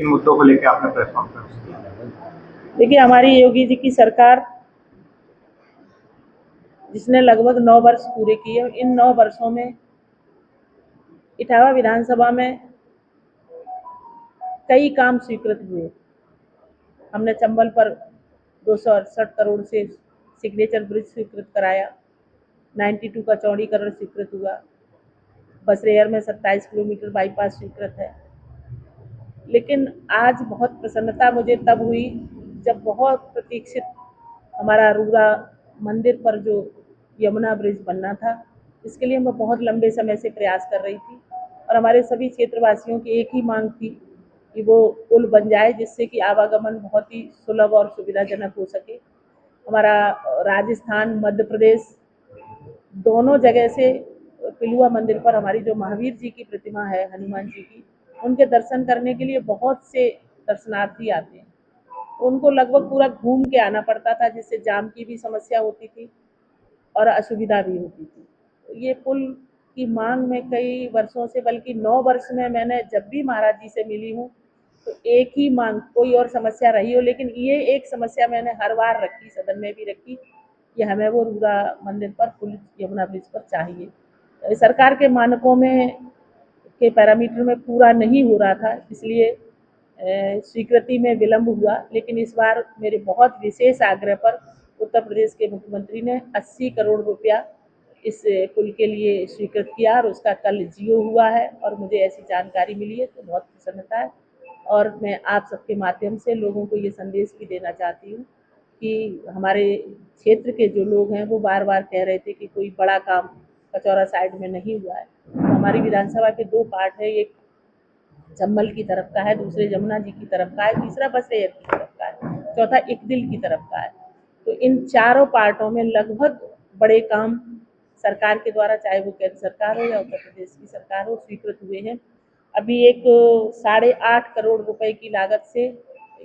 किन मुद्दों को लेकर आपने प्रेस कॉन्फ्रेंस किया? देखिए, हमारी योगी जी की सरकार जिसने लगभग 9 वर्ष पूरे किए, इन 9 वर्षों में इटावा विधानसभा में कई काम स्वीकृत हुए। हमने चंबल पर 268 करोड़ से सिग्नेचर ब्रिज स्वीकृत कराया, 92 का चौड़ीकरण स्वीकृत हुआ, बसरेयर में 27 किलोमीटर बाईपास स्वीकृत है। लेकिन आज बहुत प्रसन्नता मुझे तब हुई जब बहुत प्रतीक्षित हमारा रूरा मंदिर पर जो यमुना ब्रिज बनना था, इसके लिए मैं बहुत लंबे समय से प्रयास कर रही थी और हमारे सभी क्षेत्रवासियों की एक ही मांग थी कि वो पुल बन जाए, जिससे कि आवागमन बहुत ही सुलभ और सुविधाजनक हो सके। हमारा राजस्थान, मध्य प्रदेश दोनों जगह से पिलुआ मंदिर पर हमारी जो महावीर जी की प्रतिमा है, हनुमान जी की, उनके दर्शन करने के लिए बहुत से दर्शनार्थी आते हैं। उनको लगभग पूरा घूम के आना पड़ता था, जिससे जाम की भी समस्या होती थी और असुविधा भी होती थी। तो ये पुल की मांग में कई वर्षों से, बल्कि 9 वर्ष में मैंने जब भी महाराज जी से मिली हूँ तो एक ही मांग, कोई और समस्या रही हो, लेकिन ये एक समस्या मैंने हर बार रखी, सदन में भी रखी कि हमें वो रूरा मंदिर पर पुल यमुना ब्रिज पर चाहिए। सरकार के मानकों में के पैरामीटर में पूरा नहीं हो रहा था, इसलिए स्वीकृति में विलंब हुआ। लेकिन इस बार मेरे बहुत विशेष आग्रह पर उत्तर प्रदेश के मुख्यमंत्री ने 80 करोड़ रुपया इस पुल के लिए स्वीकृत किया और उसका कल जियो हुआ है और मुझे ऐसी जानकारी मिली है तो बहुत प्रसन्नता है। और मैं आप सबके माध्यम से लोगों को ये संदेश भी देना चाहती हूँ कि हमारे क्षेत्र के जो लोग हैं वो बार बार कह रहे थे कि कोई बड़ा काम कचौरा साइड में नहीं हुआ है। तो हमारी विधानसभा के 2 पार्ट है, एक चंबल की तरफ का है, दूसरे जमुना जी की तरफ का है, तीसरा बसरेहर की तरफ का है, चौथा इकदिल की तरफ का है। तो इन चारों पार्टों में लगभग बड़े काम सरकार के द्वारा, चाहे वो केंद्र सरकार हो या उत्तर प्रदेश की सरकार हो, स्वीकृत हुए हैं। अभी एक 8.5 करोड़ रुपए की लागत से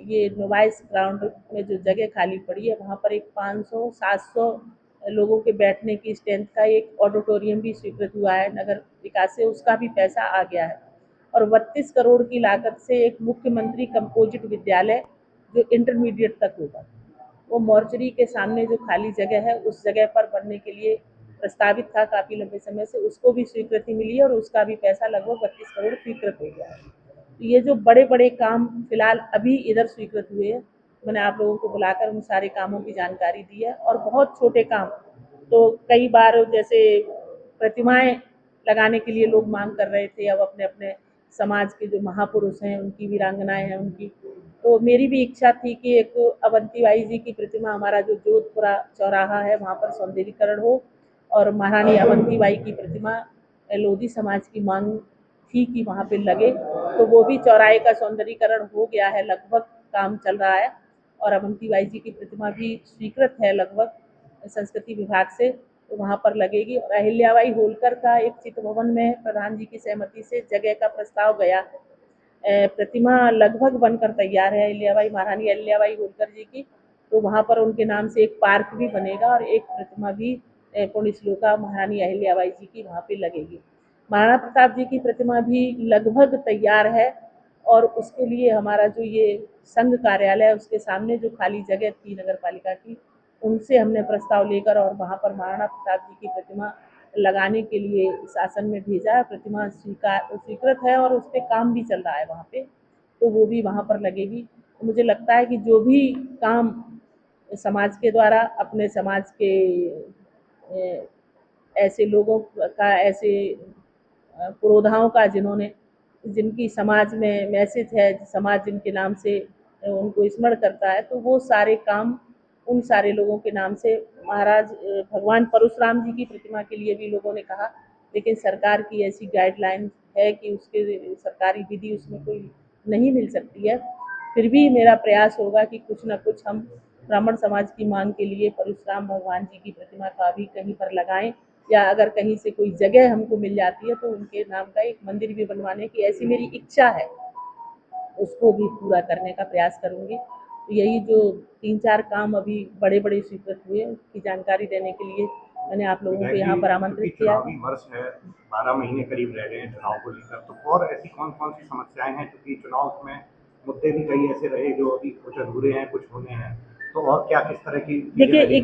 ये नोवाइस ग्राउंड में जो जगह खाली पड़ी है, वहाँ पर एक 500-700 लोगों के बैठने की स्ट्रेंथ का एक ऑडिटोरियम भी स्वीकृत हुआ है नगर विकास से, उसका भी पैसा आ गया है। और 32 करोड़ की लागत से एक मुख्यमंत्री कंपोजिट विद्यालय जो इंटरमीडिएट तक होगा, वो मोर्चरी के सामने जो खाली जगह है उस जगह पर बनने के लिए प्रस्तावित था काफ़ी लंबे समय से, उसको भी स्वीकृति मिली है और उसका भी पैसा लगभग 32 करोड़ स्वीकृत हो गया है। तो ये जो बड़े बड़े काम फिलहाल अभी इधर स्वीकृत हुए हैं, मैंने आप लोगों को बुलाकर उन सारे कामों की जानकारी दी है। और बहुत छोटे काम तो कई बार जैसे प्रतिमाएं लगाने के लिए लोग मांग कर रहे थे, अब अपने अपने समाज के जो महापुरुष हैं, उनकी वीरांगनाएं हैं उनकी, तो मेरी भी इच्छा थी कि एक अवंती बाई जी की प्रतिमा, हमारा जो जोधपुरा चौराहा है वहाँ पर सौंदर्यीकरण हो, और महारानी अवंती बाई की प्रतिमा लोधी समाज की मांग थी कि वहाँ पे लगे, तो वो भी चौराहे का सौंदर्यीकरण हो गया है, लगभग काम चल रहा है। और अवंती बाई जी की प्रतिमा भी स्वीकृत है लगभग संस्कृति विभाग से, तो वहाँ पर लगेगी। और अहिल्याबाई होलकर का एक चित्र भवन में प्रधान जी की सहमति से जगह का प्रस्ताव गया, प्रतिमा लगभग बनकर तैयार है अहिल्याबाई, महारानी अहिल्याबाई होलकर जी की, तो वहाँ पर उनके नाम से एक पार्क भी बनेगा और एक प्रतिमा भी पुण्य श्लोका महारानी अहिल्याबाई जी की वहाँ पे लगेगी। महाराणा प्रताप जी की प्रतिमा भी लगभग तैयार है और उसके लिए हमारा जो ये संघ कार्यालय है उसके सामने जो खाली जगह थी नगर पालिका की, उनसे हमने प्रस्ताव लेकर और वहाँ पर महाराणा प्रताप जी की प्रतिमा लगाने के लिए शासन में भेजा है। प्रतिमा स्वीकृत है और उस पर काम भी चल रहा है वहाँ पे, तो वो भी वहाँ पर लगेगी। तो मुझे लगता है कि जो भी काम समाज के द्वारा अपने समाज के ऐसे लोगों का, ऐसे पुरोधाओं का जिन्होंने, जिनकी समाज में मैसेज है, समाज जिनके नाम से उनको स्मरण करता है, तो वो सारे काम उन सारे लोगों के नाम से। महाराज भगवान परशुराम जी की प्रतिमा के लिए भी लोगों ने कहा, लेकिन सरकार की ऐसी गाइडलाइन है कि उसके सरकारी विधि उसमें कोई नहीं मिल सकती है। फिर भी मेरा प्रयास होगा कि कुछ ना कुछ हम ब्राह्मण समाज की मांग के लिए परशुराम भगवान जी की प्रतिमा का भी कहीं पर लगाएं, या अगर कहीं से कोई जगह हमको मिल जाती है तो उनके नाम का एक मंदिर भी बनवाने की ऐसी मेरी इच्छा है, उसको भी पूरा करने का प्रयास करूंगी। तो यही जो 3-4 काम अभी बड़े बड़े स्वीकृत हुए उसकी जानकारी देने के लिए मैंने आप लोगों को यहाँ पर आमंत्रित किया। चुनावी वर्ष है, 12 महीने करीब रह गए हैं चुनाव को लेकर, तो और ऐसी कौन कौन सी समस्याएं हैं, क्योंकि चुनाव में मुद्दे भी कई ऐसे रहे जो अभी कुछ अधूरे हैं, कुछ होने हैं, तो और क्या किस तरह की चीजें देखिए लगी?